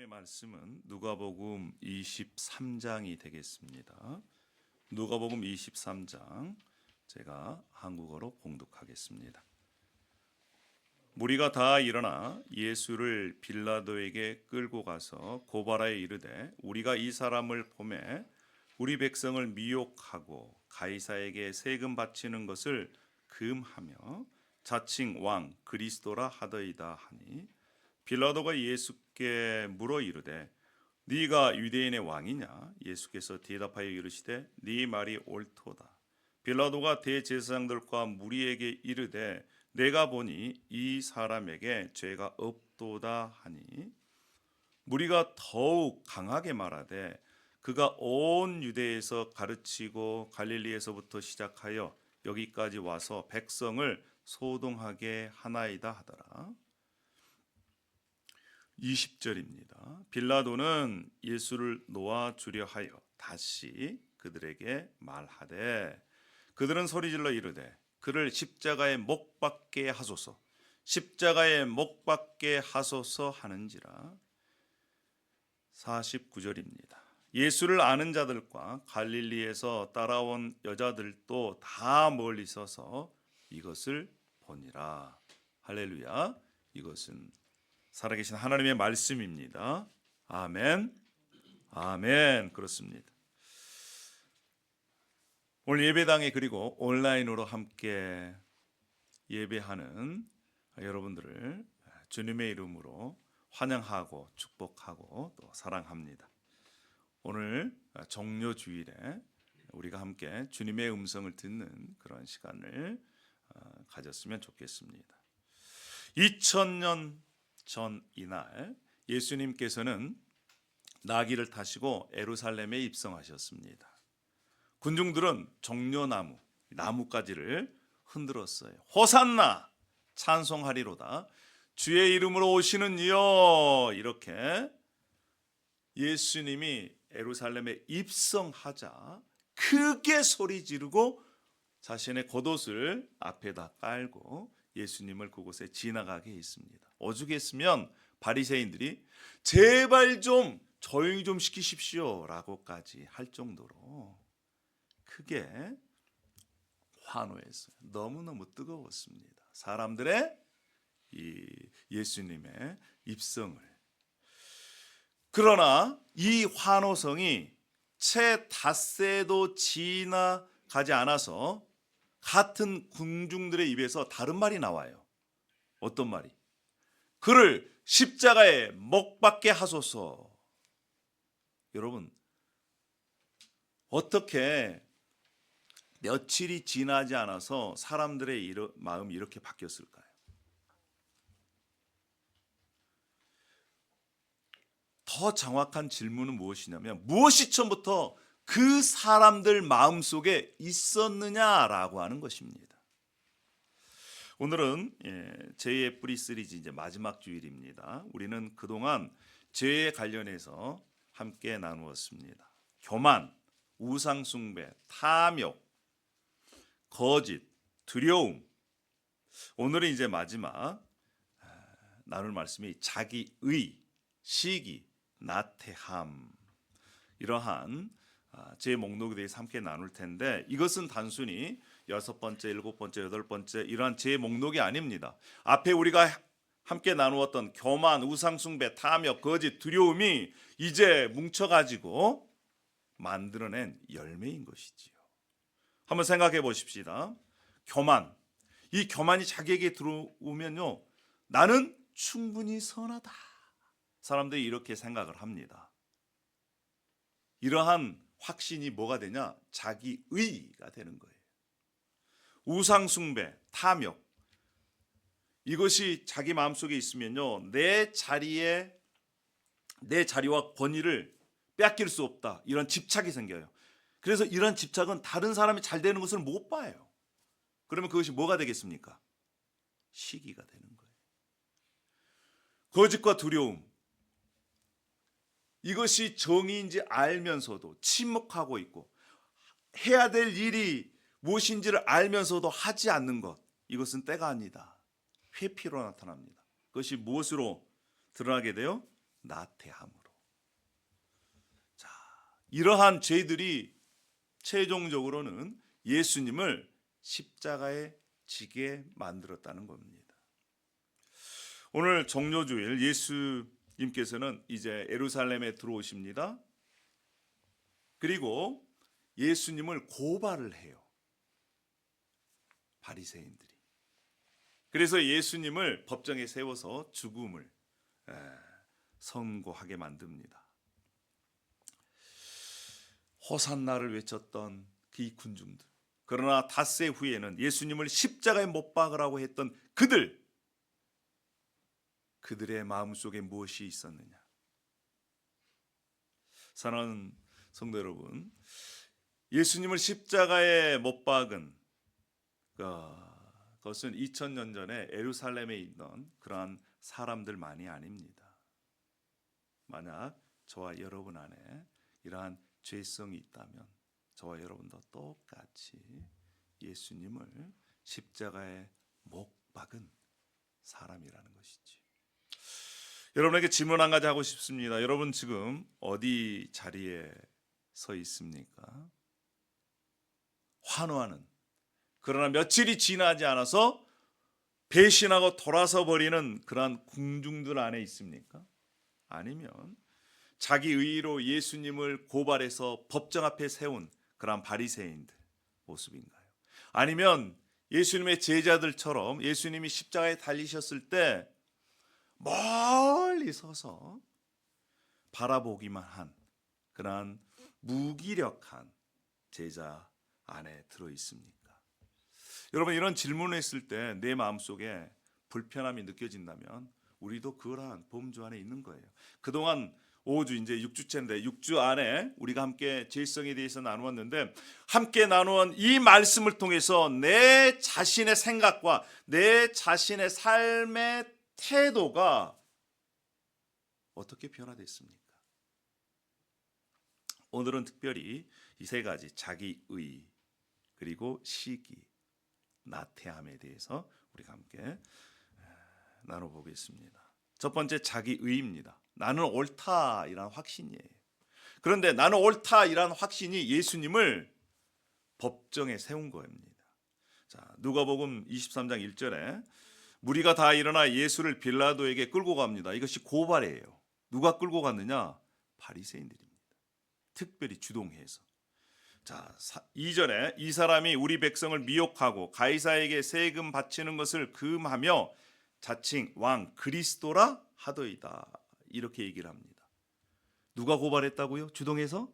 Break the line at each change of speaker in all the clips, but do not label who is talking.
하나님의 말씀은 누가복음 23장이 되겠습니다. 누가복음 23장 제가 한국어로 봉독하겠습니다. 무리가 다 일어나 예수를 빌라도에게 끌고 가서 고발하여 이르되 우리가 이 사람을 보매 우리 백성을 미혹하고 가이사에게 세금 바치는 것을 금하며 자칭 왕 그리스도라 하더이다 하니 빌라도가 예수께 물어 이르되 네가 유대인의 왕이냐? 예수께서 대답하여 이르시되 네 말이 옳도다. 빌라도가 대제사장들과 무리에게 이르되 내가 보니 이 사람에게 죄가 없도다 하니 무리가 더욱 강하게 말하되 그가 온 유대에서 가르치고 갈릴리에서부터 시작하여 여기까지 와서 백성을 소동하게 하나이다 하더라. 20절입니다. 빌라도는 예수를 놓아주려 하여 다시 그들에게 말하되 그들은 소리질러 이르되 그를 십자가에 못 박게 하소서 십자가에 못 박게 하소서 하는지라. 49절입니다. 예수를 아는 자들과 갈릴리에서 따라온 여자들도 다 멀리 서서 이것을 보니라. 할렐루야. 이것은 살아계신 하나님의 말씀입니다. 아멘. 아멘. 그렇습니다. 오늘 예배당에 그리고 온라인으로 함께 예배하는 여러분들을 주님의 이름으로 환영하고 축복하고 또 사랑합니다. 오늘 종려 주일에 우리가 함께 주님의 음성을 듣는 그런 시간을 가졌으면 좋겠습니다. 2000년 전 이날 예수님께서는 나귀를 타시고 예루살렘에 입성하셨습니다. 군중들은 종려나무, 나뭇가지를 흔들었어요. 호산나 찬송하리로다. 주의 이름으로 오시는 이여. 이렇게 예수님이 예루살렘에 입성하자 크게 소리 지르고 자신의 겉옷을 앞에다 깔고 예수님을 그곳에 지나가게 했습니다. 오죽했으면 바리새인들이 제발 좀 조용히 좀 시키십시오 라고까지 할 정도로 크게 환호했어요. 너무너무 뜨거웠습니다. 사람들의 이 예수님의 입성을. 그러나 이 환호성이 채 닷새도 지나가지 않아서 같은 군중들의 입에서 다른 말이 나와요. 어떤 말이? 그를 십자가에 못 박게 하소서. 여러분, 어떻게 며칠이 지나지 않아서 사람들의 마음이 이렇게 바뀌었을까요? 더 정확한 질문은 무엇이냐면 무엇이 처음부터 그 사람들 마음속에 있었느냐라고 하는 것입니다. 오늘은 죄의 뿌리 시리즈 이제 마지막 주일입니다. 우리는 그동안 죄에 관련해서 함께 나누었습니다. 교만, 우상숭배, 탐욕, 거짓, 두려움. 오늘은 이제 마지막 나눌 말씀이 자기의, 시기, 나태함. 이러한 제 목록에 대해서 함께 나눌 텐데 이것은 단순히 6번째, 7번째, 8번째 이러한 제 목록이 아닙니다. 앞에 우리가 함께 나누었던 교만, 우상숭배, 탐욕, 거짓, 두려움이 이제 뭉쳐가지고 만들어낸 열매인 것이지요. 한번 생각해 보십시다. 교만. 이 교만이 자기에게 들어오면요, 나는 충분히 선하다. 사람들이 이렇게 생각을 합니다. 이러한 확신이 뭐가 되냐? 자기의가 되는 거예요. 우상숭배, 탐욕. 이것이 자기 마음속에 있으면요, 내 자리와 권위를 빼앗길 수 없다. 이런 집착이 생겨요. 그래서 이런 집착은 다른 사람이 잘 되는 것을 못 봐요. 그러면 그것이 뭐가 되겠습니까? 시기가 되는 거예요. 거짓과 두려움. 이것이 정의인지 알면서도 침묵하고 있고 해야 될 일이 무엇인지를 알면서도 하지 않는 것. 이것은 때가 아니다. 회피로 나타납니다. 그것이 무엇으로 드러나게 돼요? 나태함으로. 자, 이러한 죄들이 최종적으로는 예수님을 십자가에 지게 만들었다는 겁니다. 오늘 정료주일 예수님께서는 이제 예루살렘에 들어오십니다. 그리고 예수님을 고발을 해요. 바리새인들이. 그래서 예수님을 법정에 세워서 죽음을 선고하게 만듭니다. 호산나를 외쳤던 그 군중들. 그러나 닷새 후에는 예수님을 십자가에 못 박으라고 했던 그들의 마음속에 무엇이 있었느냐? 사랑하는 성도 여러분, 예수님을 십자가에 못 박은 그것은 2000년 전에 예루살렘에 있던 그러한 사람들만이 아닙니다. 만약 저와 여러분 안에 이러한 죄성이 있다면 저와 여러분도 똑같이 예수님을 십자가에 못 박은 사람이라는 것이지. 여러분에게 질문 한 가지 하고 싶습니다. 여러분 지금 어디 자리에 서 있습니까? 환호하는, 그러나 며칠이 지나지 않아서 배신하고 돌아서 버리는 그러한 군중들 안에 있습니까? 아니면 자기 의의로 예수님을 고발해서 법정 앞에 세운 그러한 바리새인들 모습인가요? 아니면 예수님의 제자들처럼 예수님이 십자가에 달리셨을 때 멀리 서서 바라보기만 한 그러한 무기력한 제자 안에 들어 있습니까? 여러분, 이런 질문을 했을 때 내 마음속에 불편함이 느껴진다면 우리도 그러한 범주 안에 있는 거예요. 그동안 5주, 이제 6주째인데 6주 안에 우리가 함께 죄성에 대해서 나누었는데, 함께 나누은 이 말씀을 통해서 내 자신의 생각과 내 자신의 삶의 태도가 어떻게 변화됐습니까? 오늘은 특별히 이 세 가지, 자기의, 그리고 시기, 나태함에 대해서 우리가 함께 나눠보겠습니다. 첫 번째, 자기의입니다. 나는 옳다 이란 확신이에요. 그런데 나는 옳다 이란 확신이 예수님을 법정에 세운 겁니다. 자, 누가복음 23장 1절에 무리가 다 일어나 예수를 빌라도에게 끌고 갑니다. 이것이 고발이에요. 누가 끌고 갔느냐? 바리새인들입니다. 특별히 주동해서. 자, 2절에 이 사람이 우리 백성을 미혹하고 가이사에게 세금 바치는 것을 금하며 자칭 왕 그리스도라 하더이다. 이렇게 얘기를 합니다. 누가 고발했다고요? 주동해서?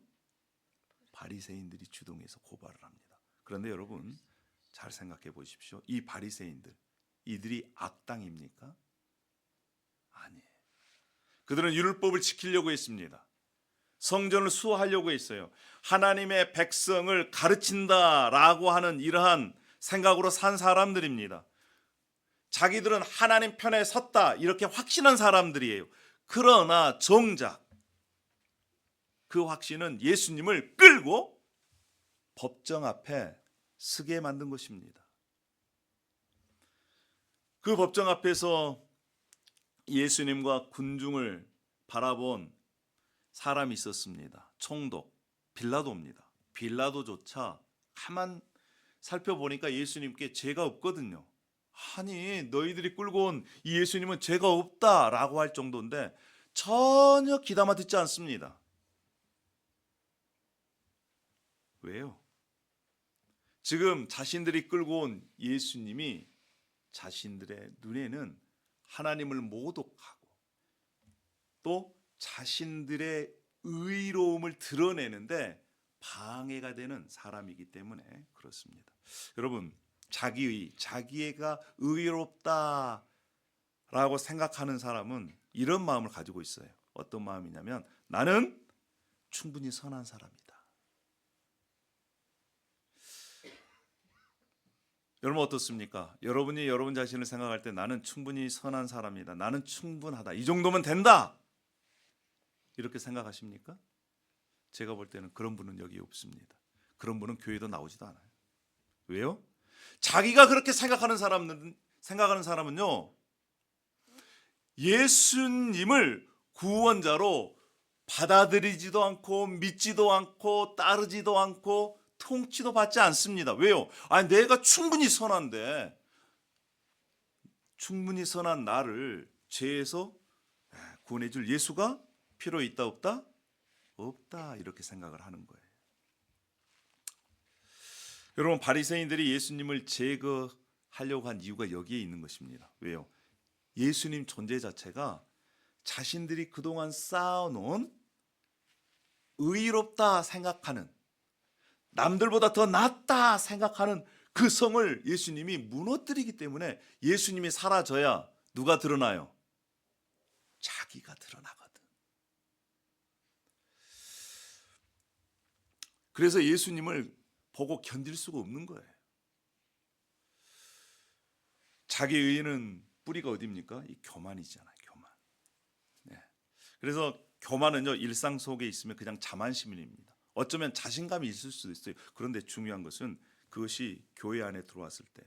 바리새인들이 주동해서 고발을 합니다. 그런데 여러분 잘 생각해 보십시오. 이 바리새인들, 이들이 악당입니까? 아니에요. 그들은 율법을 지키려고 했습니다. 성전을 수호하려고 했어요. 하나님의 백성을 가르친다라고 하는 이러한 생각으로 산 사람들입니다. 자기들은 하나님 편에 섰다 이렇게 확신한 사람들이에요. 그러나 정작 그 확신은 예수님을 끌고 법정 앞에 서게 만든 것입니다. 그 법정 앞에서 예수님과 군중을 바라본 사람이 있었습니다. 총독 빌라도입니다. 빌라도조차 가만 살펴보니까 예수님께 죄가 없거든요. 아니, 너희들이 끌고 온 이 예수님은 죄가 없다라고 할 정도인데 전혀 귀담아 듣지 않습니다. 왜요? 지금 자신들이 끌고 온 예수님이 자신들의 눈에는 하나님을 모독하고 또 자신들의 의로움을 드러내는데 방해가 되는 사람이기 때문에 그렇습니다. 여러분, 자기가 의롭다라고 생각하는 사람은 이런 마음을 가지고 있어요. 어떤 마음이냐면 나는 충분히 선한 사람이다. 여러분 어떻습니까? 여러분이 여러분 자신을 생각할 때 나는 충분히 선한 사람이다. 나는 충분하다. 이 정도면 된다. 이렇게 생각하십니까? 제가 볼 때는 그런 분은 여기 없습니다. 그런 분은 교회도 나오지도 않아요. 왜요? 자기가 그렇게 생각하는 사람은요, 예수님을 구원자로 받아들이지도 않고 믿지도 않고 따르지도 않고 통치도 받지 않습니다. 왜요? 아니 내가 충분히 선한데 충분히 선한 나를 죄에서 구원해 줄 예수가 필요 있다 없다? 없다 이렇게 생각을 하는 거예요. 여러분 바리새인들이 예수님을 제거하려고 한 이유가 여기에 있는 것입니다. 왜요? 예수님 존재 자체가 자신들이 그동안 쌓아놓은 의롭다 생각하는 남들보다 더 낫다 생각하는 그 성을 예수님이 무너뜨리기 때문에 예수님이 사라져야 누가 드러나요? 자기가 드러나거든. 그래서 예수님을 보고 견딜 수가 없는 거예요. 자기 의는 뿌리가 어디입니까? 이 교만이잖아요. 교만. 네. 그래서 교만은요 일상 속에 있으면 그냥 자만심입니다. 어쩌면 자신감이 있을 수도 있어요. 그런데 중요한 것은 그것이 교회 안에 들어왔을 때,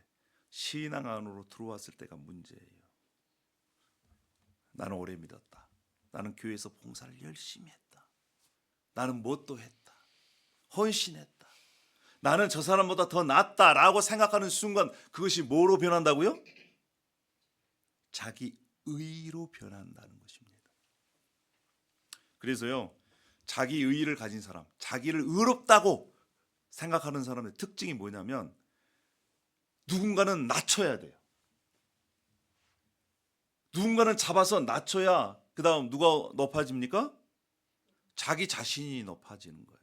신앙 안으로 들어왔을 때가 문제예요. 나는 오래 믿었다. 나는 교회에서 봉사를 열심히 했다. 나는 뭣도 했다. 헌신했다. 나는 저 사람보다 더 낫다라고 생각하는 순간 그것이 뭐로 변한다고요? 자기 의로 변한다는 것입니다. 그래서요 자기 의의를 가진 사람, 자기를 의롭다고 생각하는 사람의 특징이 뭐냐면 누군가는 낮춰야 돼요. 누군가는 잡아서 낮춰야 그 다음 누가 높아집니까? 자기 자신이 높아지는 거예요.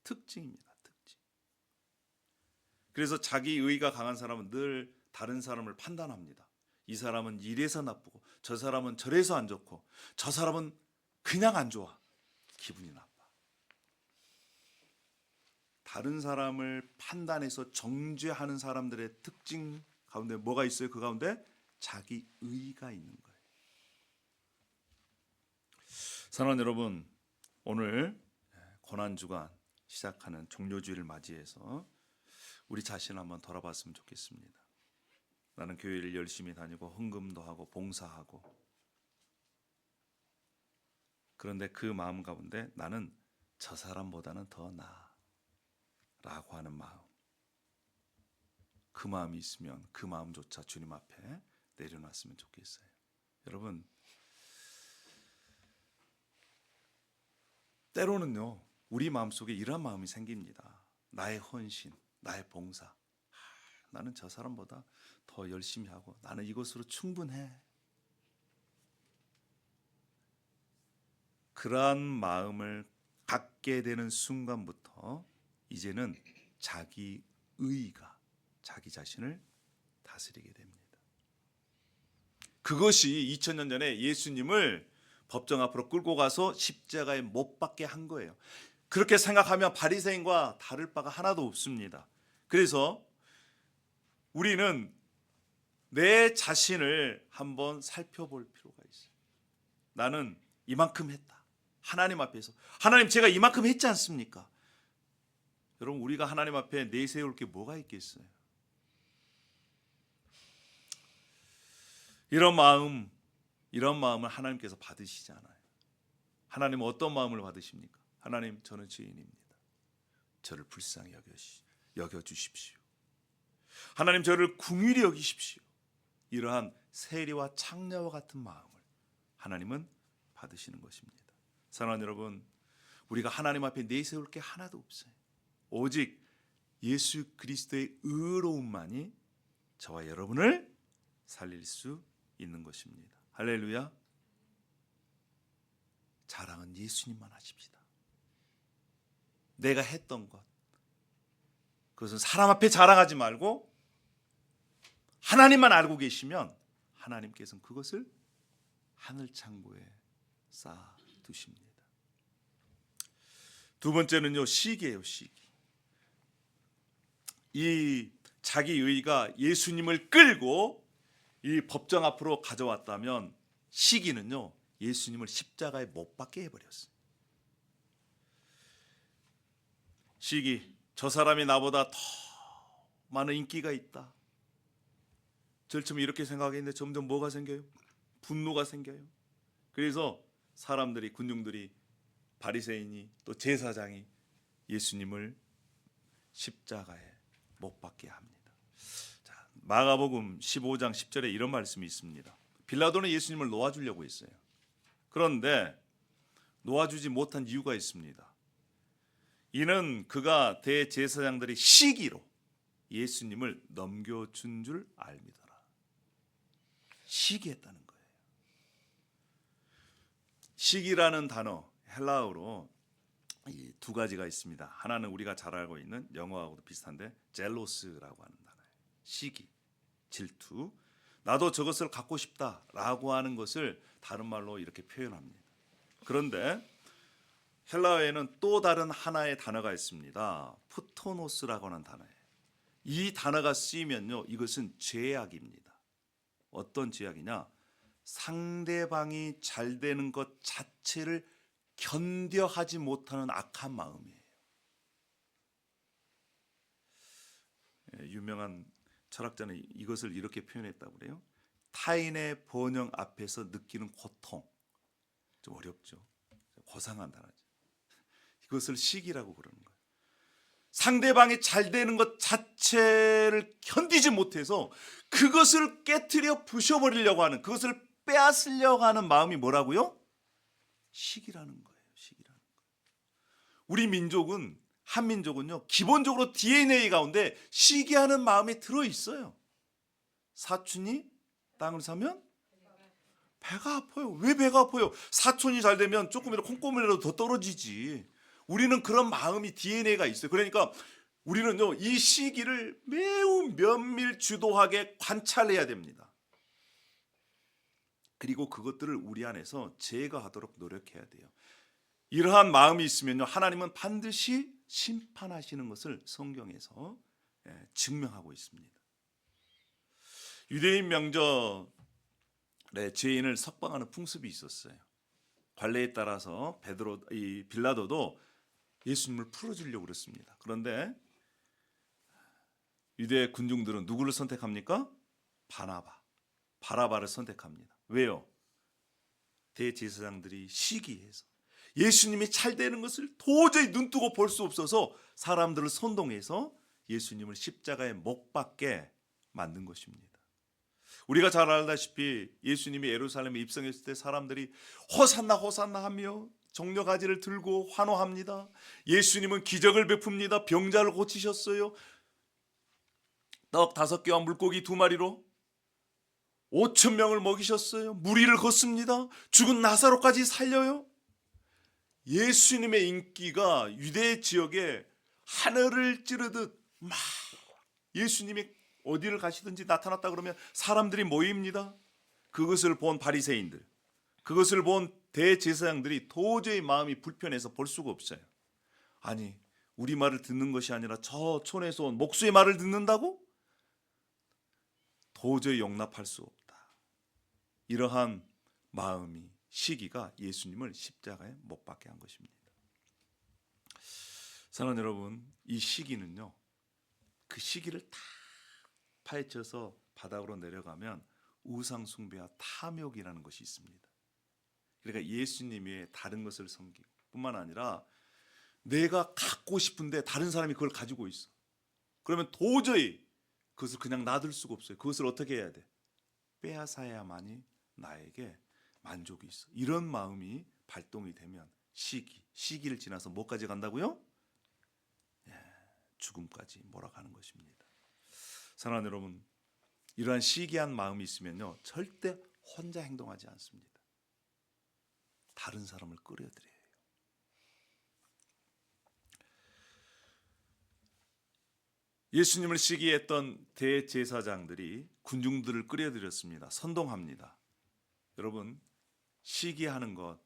특징입니다. 특징. 그래서 자기 의의가 강한 사람은 늘 다른 사람을 판단합니다. 이 사람은 이래서 나쁘고 저 사람은 저래서 안 좋고 저 사람은 그냥 안 좋아. 기분이 나빠. 다른 사람을 판단해서 정죄하는 사람들의 특징 가운데 뭐가 있어요? 그 가운데 자기 의의가 있는 거예요. 사랑하는 여러분, 오늘 고난주간 시작하는 종료주일을 맞이해서 우리 자신을 한번 돌아봤으면 좋겠습니다. 나는 교회를 열심히 다니고 헌금도 하고 봉사하고 그런데 그 마음 가운데 나는 저 사람보다는 더 나아 라고 하는 마음, 그 마음이 있으면 그 마음조차 주님 앞에 내려놨으면 좋겠어요. 여러분 때로는요 우리 마음속에 이런 마음이 생깁니다. 나의 헌신, 나의 봉사, 나는 저 사람보다 더 열심히 하고 나는 이것으로 충분해. 그러한 마음을 갖게 되는 순간부터 이제는 자기 의의가 자기 자신을 다스리게 됩니다. 그것이 2000년 전에 예수님을 법정 앞으로 끌고 가서 십자가에 못 박게 한 거예요. 그렇게 생각하면 바리새인과 다를 바가 하나도 없습니다. 그래서 우리는 내 자신을 한번 살펴볼 필요가 있어요. 나는 이만큼 했다. 하나님 앞에서. 하나님 제가 이만큼 했지 않습니까? 여러분 우리가 하나님 앞에 내세울 게 뭐가 있겠어요? 이런 마음을 하나님께서 받으시잖아요. 하나님은 어떤 마음을 받으십니까? 하나님 저는 죄인입니다. 저를 불쌍히 여겨주십시오. 하나님 저를 긍휼히 여기십시오. 이러한 세리와 창녀와 같은 마음을 하나님은 받으시는 것입니다. 사랑하는 여러분, 우리가 하나님 앞에 내세울 게 하나도 없어요. 오직 예수 그리스도의 의로움만이 저와 여러분을 살릴 수 있는 것입니다. 할렐루야. 자랑은 예수님만 하십시다. 내가 했던 것, 그것은 사람 앞에 자랑하지 말고 하나님만 알고 계시면 하나님께서는 그것을 하늘 창고에 쌓아 두십니다. 두 번째는요, 시기예요, 시기. 이 자기 의의가 예수님을 끌고 이 법정 앞으로 가져왔다면 시기는요, 예수님을 십자가에 못 박게 해버렸어요. 시기, 저 사람이 나보다 더 많은 인기가 있다. 제일 처음에 이렇게 생각했는데 점점 뭐가 생겨요? 분노가 생겨요. 그래서 사람들이, 군중들이, 바리새인이 또 제사장이 예수님을 십자가에 못 박게 합니다. 자, 마가복음 15장 10절에 이런 말씀이 있습니다. 빌라도는 예수님을 놓아주려고 했어요. 그런데 놓아주지 못한 이유가 있습니다. 이는 그가 대제사장들이 시기로 예수님을 넘겨준 줄 알미더라. 시기했다는 거예요. 시기라는 단어 헬라어로 이 두 가지가 있습니다. 하나는 우리가 잘 알고 있는 영어하고도 비슷한데 젤로스라고 하는 단어예요. 시기, 질투. 나도 저것을 갖고 싶다라고 하는 것을 다른 말로 이렇게 표현합니다. 그런데 헬라어에는 또 다른 하나의 단어가 있습니다. 푸토노스라고 하는 단어예요. 이 단어가 쓰이면요, 이것은 죄악입니다. 어떤 죄악이냐? 상대방이 잘 되는 것 자체를 견뎌하지 못하는 악한 마음이에요. 유명한 철학자는 이것을 이렇게 표현했다고 그래요. 타인의 번영 앞에서 느끼는 고통. 좀 어렵죠. 고상한 단어죠. 이것을 시기라고 그러는 거예요. 상대방이 잘 되는 것 자체를 견디지 못해서 그것을 깨트려 부셔버리려고 하는, 그것을 빼앗으려고 하는 마음이 뭐라고요? 시기라는 거예요. 시기라는 거예요. 우리 민족은, 한민족은요, 기본적으로 DNA 가운데 시기하는 마음이 들어 있어요. 사촌이 땅을 사면 배가 아파요. 왜 배가 아파요? 사촌이 잘 되면 조금이라도 콩고물이라도 더 떨어지지. 우리는 그런 마음이 DNA가 있어요. 그러니까 우리는요, 이 시기를 매우 면밀 주도하게 관찰해야 됩니다. 그리고 그것들을 우리 안에서 제거하도록 노력해야 돼요. 이러한 마음이 있으면요, 하나님은 반드시 심판하시는 것을 성경에서 증명하고 있습니다. 유대인 명절에 죄인을 석방하는 풍습이 있었어요. 관례에 따라서 빌라도도 예수님을 풀어주려고 그랬습니다. 그런데 유대 군중들은 누구를 선택합니까? 바라바를 선택합니다. 왜요? 대제사장들이 시기해서 예수님이 잘 되는 것을 도저히 눈뜨고 볼 수 없어서 사람들을 선동해서 예수님을 십자가에 못 박게 만든 것입니다. 우리가 잘 알다시피 예수님이 예루살렘에 입성했을 때 사람들이 호산나 호산나 하며 정려가지를 들고 환호합니다. 예수님은 기적을 베풉니다. 병자를 고치셨어요. 떡 5개와 물고기 2마리로 5,000명을 먹이셨어요. 무리를 걷습니다. 죽은 나사로까지 살려요. 예수님의 인기가 유대 지역에 하늘을 찌르듯 막, 예수님이 어디를 가시든지 나타났다 그러면 사람들이 모입니다. 그것을 본 바리새인들, 그것을 본 대제사장들이 도저히 마음이 불편해서 볼 수가 없어요. 아니, 우리 말을 듣는 것이 아니라 저 촌에서 온 목수의 말을 듣는다고? 도저히 용납할 수 없다. 이러한 마음이, 시기가 예수님을 십자가에 못 박게 한 것입니다. 사랑하는 여러분, 이 시기는요, 그 시기를 다 파헤쳐서 바닥으로 내려가면 우상 숭배와 탐욕이라는 것이 있습니다. 그러니까 예수님 외에 다른 것을 섬기고 뿐만 아니라 내가 갖고 싶은데 다른 사람이 그걸 가지고 있어. 그러면 도저히 그것을 그냥 놔둘 수가 없어요. 그것을 어떻게 해야 돼? 빼앗아야만이 나에게 만족이 있어. 이런 마음이 발동이 되면 시기를 지나서 뭐까지 간다고요? 죽음까지 몰아가는 것입니다. 사랑하는 여러분, 이러한 시기한 마음이 있으면요, 절대 혼자 행동하지 않습니다. 다른 사람을 끌어들여요. 예수님을 시기했던 대제사장들이 군중들을 끌어들였습니다. 선동합니다. 여러분, 시기하는 것,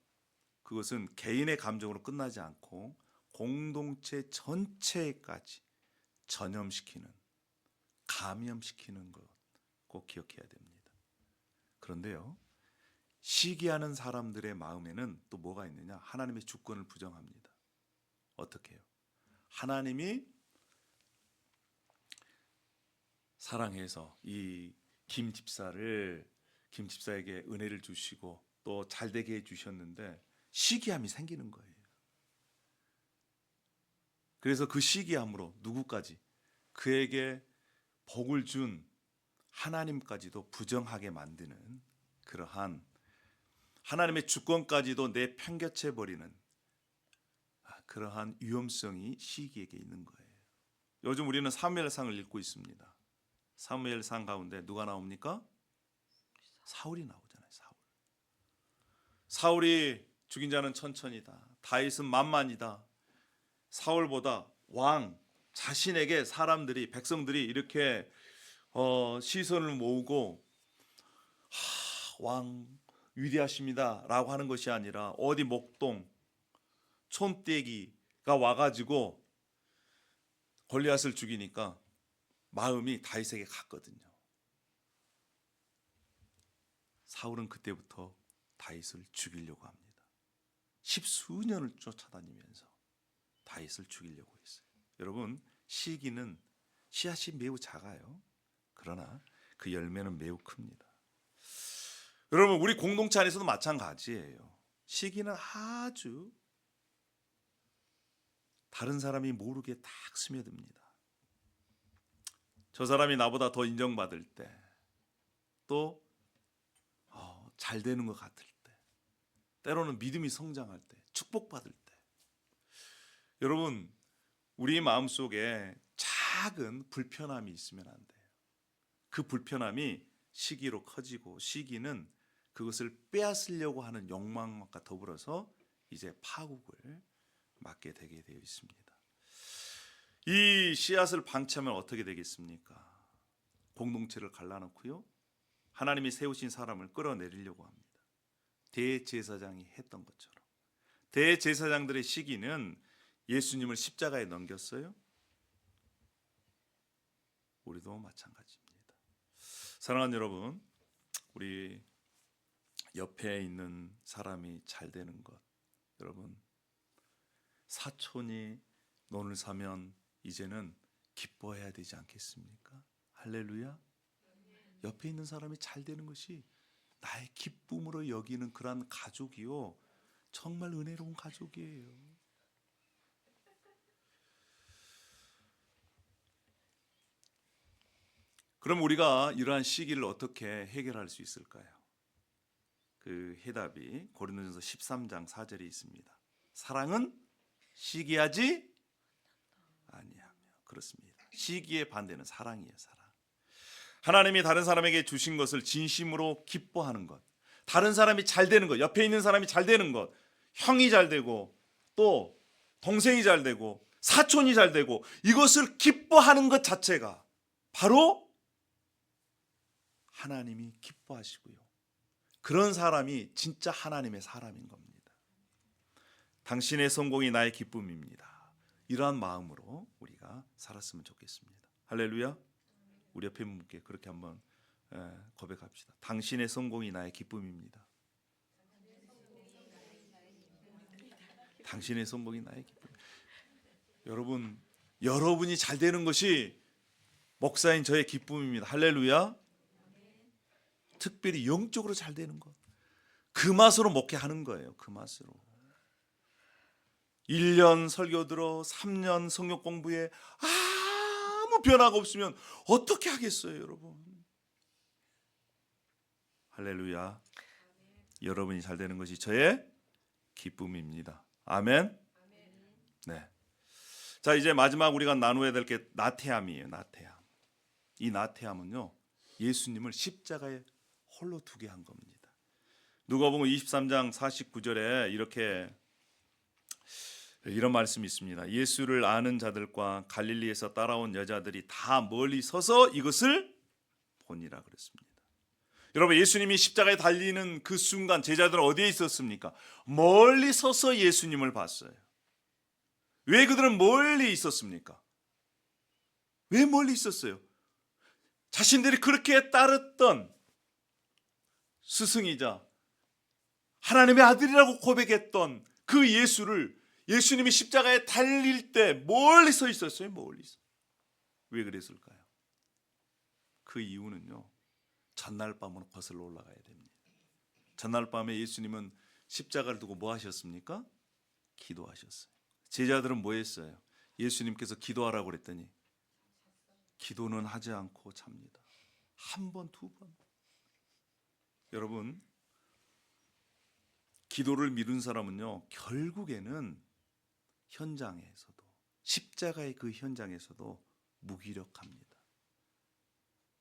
그것은 개인의 감정으로 끝나지 않고 공동체 전체까지 전염시키는, 감염시키는 것 꼭 기억해야 됩니다. 그런데요, 시기하는 사람들의 마음에는 또 뭐가 있느냐? 하나님의 주권을 부정합니다. 어떻게 해요? 하나님이 사랑해서 이 김 집사에게 은혜를 주시고 또 잘되게 해주셨는데 시기함이 생기는 거예요. 그래서 그 시기함으로 누구까지? 그에게 복을 준 하나님까지도 부정하게 만드는 그러한 하나님의 주권까지도 내팽개쳐 버리는 그러한 위험성이 시기에게 있는 거예요. 요즘 우리는 사무엘상을 읽고 있습니다. 사무엘상 가운데 누가 나옵니까? 사울이 나오잖아요. 사울이 죽인 자는 천천이다. 다윗은 만만이다. 사울보다 왕 자신에게 사람들이 백성들이 이렇게 시선을 모으고 왕 위대하십니다라고 하는 것이 아니라 어디 목동 촌떼기가 와가지고 골리앗을 죽이니까 마음이 다윗에게 갔거든요. 사울은 그때부터 다윗을 죽이려고 합니다. 십수년을 쫓아다니면서 다윗을 죽이려고 했어요. 여러분, 시기는 씨앗이 매우 작아요. 그러나 그 열매는 매우 큽니다. 여러분, 우리 공동체 안에서도 마찬가지예요. 시기는 아주 다른 사람이 모르게 딱 스며듭니다. 저 사람이 나보다 더 인정받을 때, 또 잘 되는 것 같을 때, 때로는 믿음이 성장할 때, 축복받을 때, 여러분, 우리 마음속에 작은 불편함이 있으면 안 돼요. 그 불편함이 시기로 커지고, 시기는 그것을 빼앗으려고 하는 욕망과 더불어서 이제 파국을 맞게 되게 되어 있습니다. 이 씨앗을 방치하면 어떻게 되겠습니까? 공동체를 갈라놓고요, 하나님이 세우신 사람을 끌어내리려고 합니다. 대제사장이 했던 것처럼. 대제사장들의 시기는 예수님을 십자가에 넘겼어요. 우리도 마찬가지입니다. 사랑하는 여러분, 우리 옆에 있는 사람이 잘 되는 것, 여러분, 사촌이 논을 사면 이제는 기뻐해야 되지 않겠습니까? 할렐루야. 옆에 있는 사람이 잘 되는 것이 나의 기쁨으로 여기는 그러한 가족이요, 정말 은혜로운 가족이에요. 그럼 우리가 이러한 시기를 어떻게 해결할 수 있을까요? 그 해답이 고린도전서 13장 4절에 있습니다. 사랑은 시기하지 아니하며. 그렇습니다. 시기의 반대는 사랑이에요. 사랑. 하나님이 다른 사람에게 주신 것을 진심으로 기뻐하는 것, 다른 사람이 잘 되는 것, 옆에 있는 사람이 잘 되는 것, 형이 잘 되고 또 동생이 잘 되고 사촌이 잘 되고, 이것을 기뻐하는 것 자체가 바로 하나님이 기뻐하시고요, 그런 사람이 진짜 하나님의 사람인 겁니다. 당신의 성공이 나의 기쁨입니다. 이러한 마음으로 우리가 살았으면 좋겠습니다. 할렐루야. 우리 옆에 분께 그렇게 한번 고백합시다. 당신의 성공이 나의 기쁨입니다. 당신의 성공이 나의 기쁨. 여러분, 여러분이 잘 되는 것이 목사인 저의 기쁨입니다. 할렐루야. 특별히 영적으로 잘 되는 것, 그 맛으로 목회하는 거예요. 그 맛으로 1년 설교 들어 3년 성경 공부에 아무 변화가 없으면 어떻게 하겠어요, 여러분? 할렐루야. 여러분이 잘 되는 것이 저의 기쁨입니다. 아멘. 네. 자, 이제 마지막 우리가 나누어야 될 게 나태함이에요. 나태함. 이 나태함은요, 예수님을 십자가에 홀로 두게 한 겁니다. 누가복음 23장 49절에 이런 말씀이 있습니다. 예수를 아는 자들과 갈릴리에서 따라온 여자들이 다 멀리 서서 이것을 보니라 그랬습니다. 여러분, 예수님이 십자가에 달리는 그 순간 제자들은 어디에 있었습니까? 멀리 서서 예수님을 봤어요. 왜 그들은 멀리 있었습니까? 왜 멀리 있었어요? 자신들이 그렇게 따랐던 스승이자 하나님의 아들이라고 고백했던 그 예수님이 십자가에 달릴 때 멀리 서 있었어요. 멀리서. 왜 그랬을까요? 그 이유는요, 전날 밤으로 거슬러 올라가야 됩니다. 전날 밤에 예수님은 십자가를 두고 뭐 하셨습니까? 기도하셨어요. 제자들은 뭐 했어요? 예수님께서 기도하라고 그랬더니 기도는 하지 않고 잡니다. 한 번, 두 번. 여러분, 기도를 미룬 사람은요, 결국에는 현장에서도, 십자가의 그 현장에서도 무기력합니다.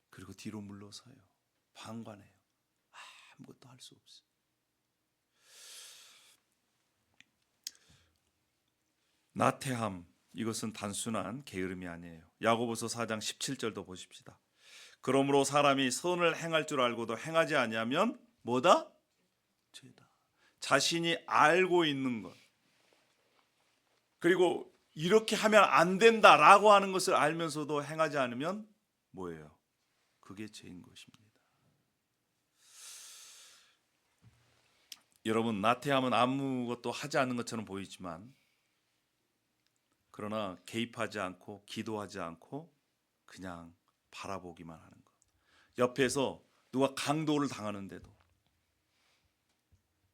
그리고 뒤로 물러서요. 방관해요. 아무것도 할 수 없어요. 나태함, 이것은 단순한 게으름이 아니에요. 야고보서 4장 17절도 보십시다. 그러므로 사람이 선을 행할 줄 알고도 행하지 아니하면 뭐다? 죄다. 자신이 알고 있는 것, 그리고 이렇게 하면 안 된다라고 하는 것을 알면서도 행하지 않으면 뭐예요? 그게 죄인 것입니다. 여러분, 나태함은 아무것도 하지 않는 것처럼 보이지만, 그러나 개입하지 않고 기도하지 않고 그냥 바라보기만 하는 것. 옆에서 누가 강도를 당하는데도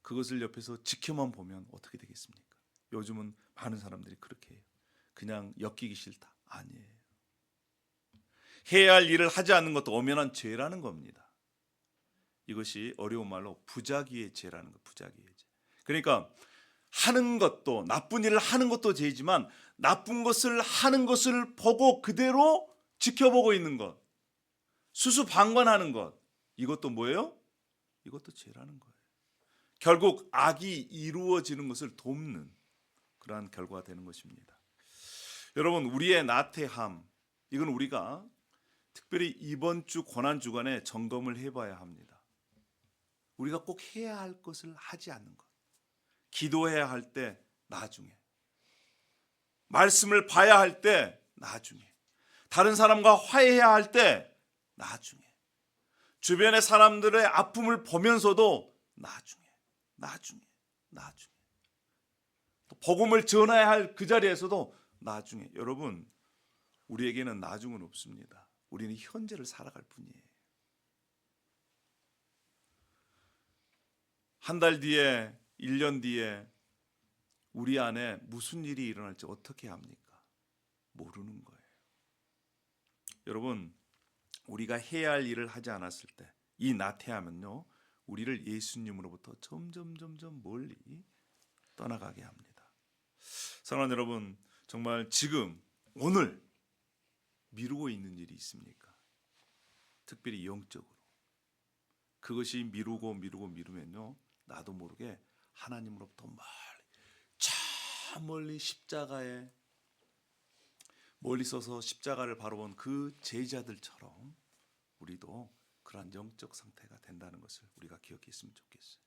그것을 옆에서 지켜만 보면 어떻게 되겠습니까? 요즘은 많은 사람들이 그렇게 해요. 그냥 엮이기 싫다. 아니에요. 해야 할 일을 하지 않는 것도 엄연한 죄라는 겁니다. 이것이 어려운 말로 부작위의 죄라는 것. 부작위의 죄. 그러니까 하는 것도, 나쁜 일을 하는 것도 죄지만 나쁜 것을 하는 것을 보고 그대로 지켜보고 있는 것, 수수방관하는 것, 이것도 뭐예요? 이것도 죄라는 거예요. 결국 악이 이루어지는 것을 돕는 그러한 결과가 되는 것입니다. 여러분, 우리의 나태함, 이건 우리가 특별히 이번 주 고난 주간에 점검을 해봐야 합니다. 우리가 꼭 해야 할 것을 하지 않는 것, 기도해야 할 때 나중에, 말씀을 봐야 할 때 나중에, 다른 사람과 화해해야 할 때 나중에, 주변의 사람들의 아픔을 보면서도 나중에, 또 복음을 전해야 할 그 자리에서도 나중에. 여러분, 우리에게는 나중은 없습니다. 우리는 현재를 살아갈 뿐이에요. 한 달 뒤에, 1년 뒤에 우리 안에 무슨 일이 일어날지 어떻게 합니까? 모르는 거예요. 여러분, 우리가 해야 할 일을 하지 않았을 때 이 나태함은요, 우리를 예수님으로부터 점점 멀리 떠나가게 합니다. 사랑하는 여러분, 정말 지금 오늘 미루고 있는 일이 있습니까? 특별히 영적으로. 그것이 미루면요, 나도 모르게 하나님으로부터 저 멀리 십자가에 멀리 서서 십자가를 바라본 그 제자들처럼 우리도 그러한 영적 상태가 된다는 것을 우리가 기억했으면 좋겠어요.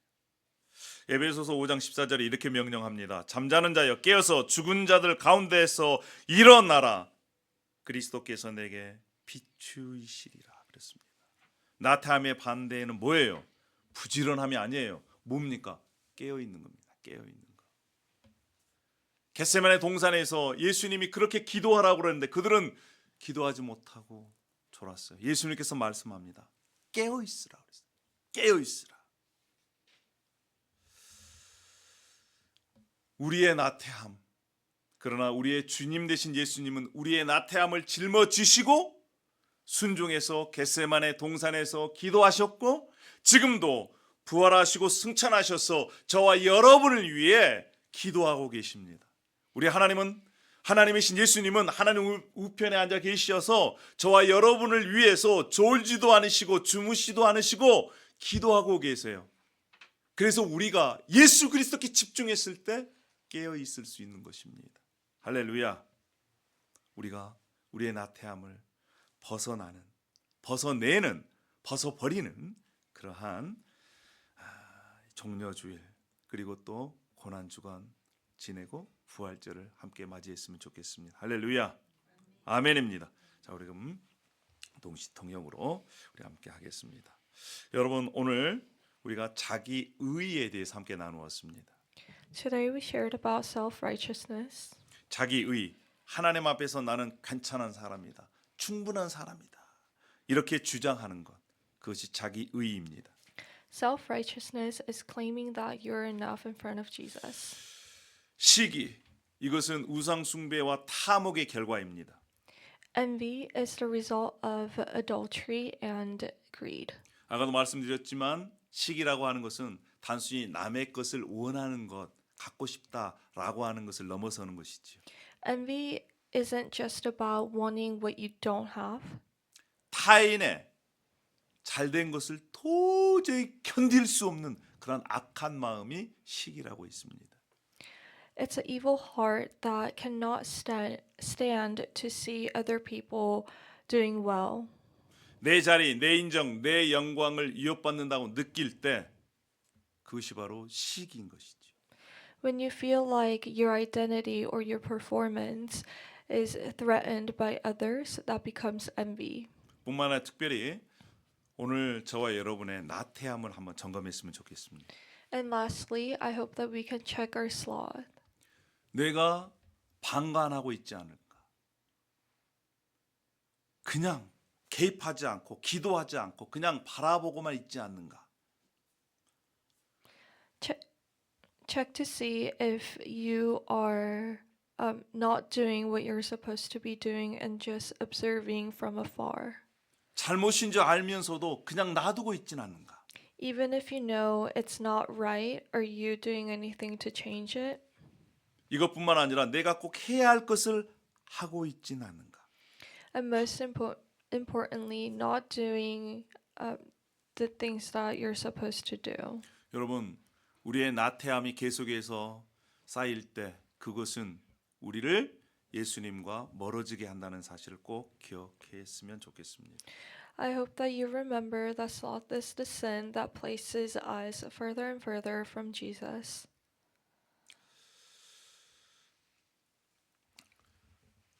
에베소서 5장 14절에 이렇게 명령합니다. 잠자는 자여 깨어서 죽은 자들 가운데에서 일어나라. 그리스도께서 내게 비추이시리라 그랬습니다. 나태함의 반대에는 뭐예요? 부지런함이 아니에요. 뭡니까? 깨어 있는 겁니다. 깨어 있는 거. 겟세마네 동산에서 예수님이 그렇게 기도하라고 그랬는데 그들은 기도하지 못하고 졸았어요. 예수님께서 말씀합니다. 깨어 있으라 그랬어요. 깨어 있으라. 우리의 나태함, 그러나 우리의 주님 되신 예수님은 우리의 나태함을 짊어지시고 순종해서 겟세마네 동산에서 기도하셨고, 지금도 부활하시고 승천하셔서 저와 여러분을 위해 기도하고 계십니다. 우리 하나님이신 예수님은 하나님 우편에 앉아 계셔서 저와 여러분을 위해서 졸지도 않으시고 주무시도 않으시고 기도하고 계세요. 그래서 우리가 예수 그리스도께 집중했을 때 깨어 있을 수 있는 것입니다. 할렐루야. 우리가 우리의 나태함을 벗어버리는 그러한 종려주일, 그리고 또 고난주간 지내고 부활절을 함께 맞이했으면 좋겠습니다. 할렐루야. 아멘입니다. 자, 우리 그럼 동시통역으로 우리 함께 하겠습니다. 여러분, 오늘 우리가 자기 의에 대해서 함께 나누었습니다.
Today we shared about self-righteousness.
자기 의, 하나님 앞에서 나는 괜찮은 사람이다, 충분한 사람이다, 이렇게 주장하는 것, 그것이 자기 의입니다.
Self-righteousness is claiming that you're enough in front of Jesus.
시기, 이것은 우상 숭배와 탐욕의 결과입니다.
Envy is the result of adultery and greed.
아까도 말씀드렸지만 시기라고 하는 것은 단순히 남의 것을 원하는 것, 갖고 싶다라고 하는 것을 넘어서는 것이지요.
Envy isn't just about wanting what you don't have.
타인의 잘된 것을 도저히 견딜 수 없는 그런 악한 마음이 시기라고 있습니다.
It's an evil heart that cannot stand to see other people doing well.
내 자리, 내 인정, 내 영광을 위협받는다고 느낄 때 그것이 바로 시기인 것이죠.
When you feel like your identity or your performance is threatened by others, that becomes envy.
뿐만 아니라 특별히 오늘 저와 여러분의 나태함을 한번 점검했으면 좋겠습니다.
And lastly, I hope that we can check our sloth.
내가 방관하고 있지 않을까? 그냥 개입하지 않고 기도하지 않고 그냥 바라보고만 있지 않는가?
Check to see if you are not doing what you're supposed to be doing and just observing from afar.
잘못인 줄 알면서도 그냥 놔두고 있진 않는가?
Even if you know it's not right, are you doing anything to change it?
이것뿐만 아니라 내가 꼭 해야 할 것을 하고 있진 않는가?
And most importantly, not doing the things that you're supposed to do.
여러분, 우리의 나태함이 계속해서 쌓일 때 그것은 우리를 예수님과 멀어지게 한다는 사실을 꼭 기억했으면 좋겠습니다.
I hope that you remember that sloth is the sin that places us further and further from Jesus.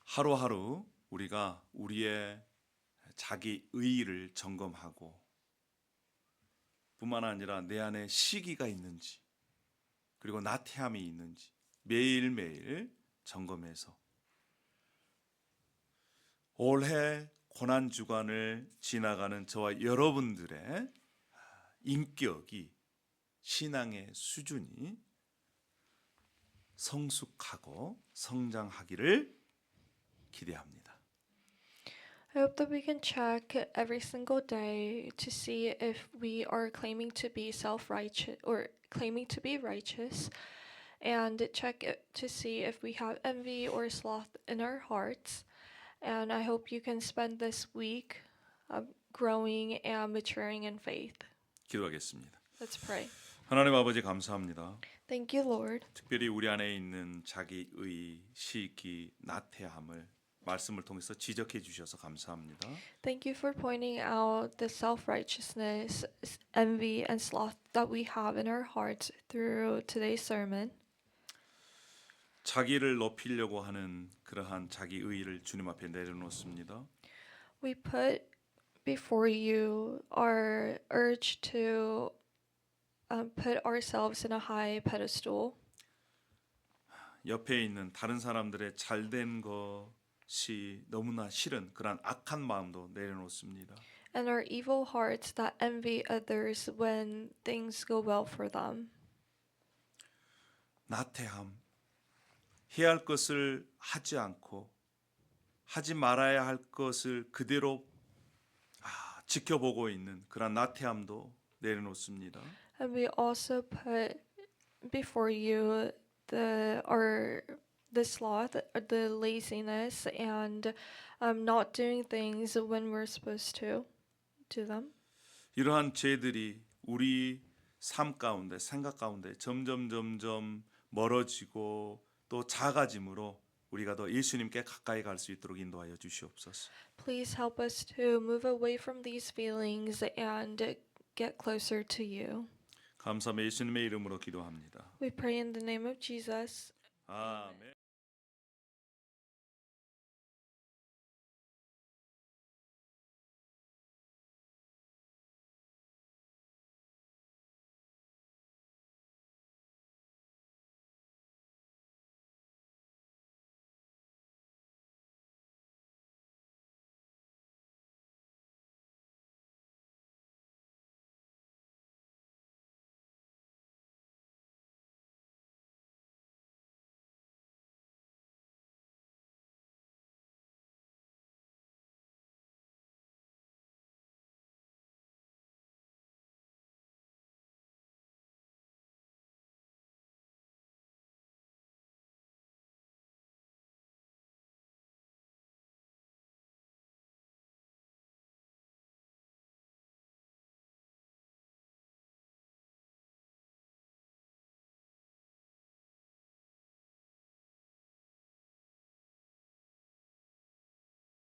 하루하루 우리가 우리의 자기 의의를 점검하고 뿐만 아니라 내 안에 시기가 있는지 그리고 나태함이 있는지 매일매일 점검해서 올해 고난주간을 지나가는 저와 여러분들의 인격이 신앙의 수준이 성숙하고 성장하기를 기대합니다.
I hope that we can check every single day to see if we are claiming to be self-righteous or claiming to be righteous, and check to see if we have envy or sloth in our hearts. And I hope you can spend this week growing and maturing in faith.
기도하겠습니다.
Let's pray.
하나님 아버지 감사합니다.
Thank you, Lord.
특별히 우리 안에 있는 자기의 시기, 나태함을 말씀을 통해서 지적해 주셔서 감사합니다.
Thank you for pointing out the self-righteousness, envy, and sloth that we have in our hearts through today's sermon.
자기를 높이려고 하는 그러한 자기 의의를 주님 앞에 내려놓습니다.
We put before you our urge to put ourselves in a high pedestal.
옆에 있는 다른 사람들의 잘된 것이 너무나 싫은 그런 악한 마음도 내려놓습니다.
And our evil hearts that envy others when things go well for them.
나태함, 해야 할 것을 하지 않고 하지 말아야 할 것을 그대로 지켜보고 있는 그런 나태함도 내려놓습니다.
And we also put before you the sloth, the laziness, and not doing things when we're supposed to do them.
이러한 죄들이 우리 삶 가운데 생각 가운데 점점 멀어지고 또 작아짐으로 우리가 더 예수님께 가까이 갈 수 있도록 인도하여 주시옵소서.
Please help us to move away from these feelings and get closer to you.
감사함에 예수님의 이름으로 기도합니다.
We pray in the name of Jesus.
아멘.